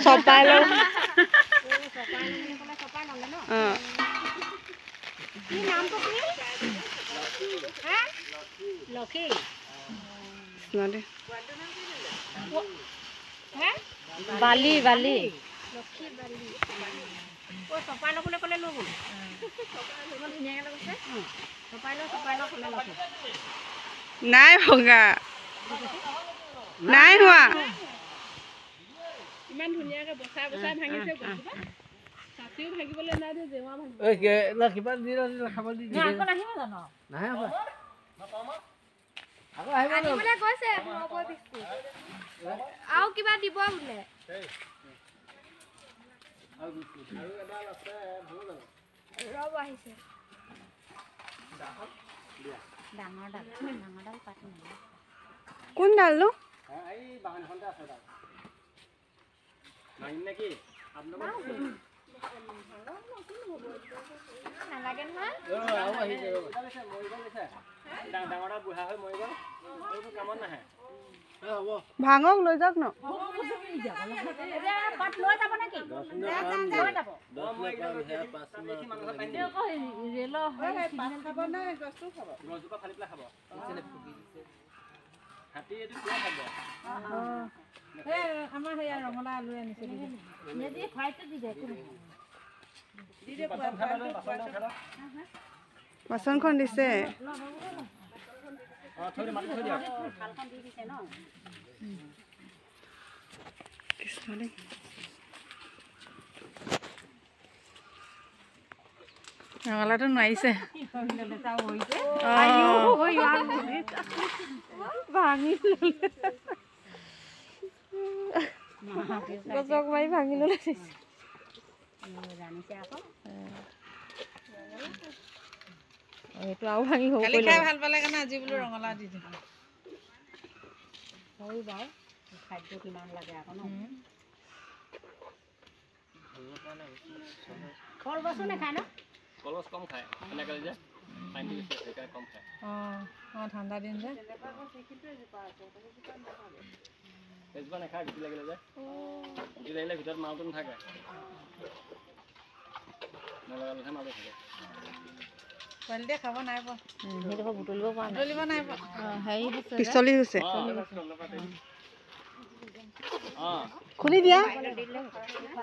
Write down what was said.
চপাই লওঁ বালি বালি নাই ভগা নাই হোৱা ইমান ধুনীয়াকে বচাই বচাই ভাঙিছে গছজোপা কাটিও ভাঙিবলৈ নাই যে জেৱা ভাঙিব এই না কিবা দিলা খাব দি না আকৌ আহিব জানো নাই হ'ব আকৌ আহিব আনিবলৈ গৈছে ৰব বিস্কুট আও কিবা দিব বোলে আৰু বিস্কুট আৰু এডাল আছে ভাল জানো ৰব আহিছে ডাঙৰ ডাল পাত নাই কোন ডাল নো এই বাগানখনতে আছে ডাল নাই নেকি আপোনালোক নালাগে নহয় আও আহিছে মৰিছে ডাঙৰটা বুঢ়া হৈ মৰিব এইটো কামত নাহে ভাঙক লৈ যাওক ন পাত লৈ যাব নেকি লৈ যাব গছজোপা ফালি পেলাই খাব হাতী এইটো কিয় খাব আমাৰ সেয়া ৰঙালাও আলু আনিছে দি খাইতে দি দে বাচনখন দিছে ৰঙালাওটো নোৱাৰিছে গছক মাৰি ভাঙি ল'লে জানিছে আকৌ এইটো আৰু ভাঙি হ'ব কালি খাই ভাল পালে কাৰণে আজি বোলো ৰঙালাও দি দিম হয় বাৰু খাদ্য কিমান লাগে আকৌ ন কল গছো নাখায় ন কলগছ কম খায় এনেকৈ যে পানী বেছি আছে সেইকাৰণে কম খায় ঠাণ্ডা দিন যে এজোপা নাখায় গুটি লাগিলে যে গুটি লাগিলে ভিতৰত মালটো নাথাকে নলগালেহে মালটো থাকে পোৱালিতে খাব নাই পোৱা সেইটো বুটলিব পৰা নাই বুটলিব নাই পোৱা হেৰি পিছলি হৈছে খুলি দিয়া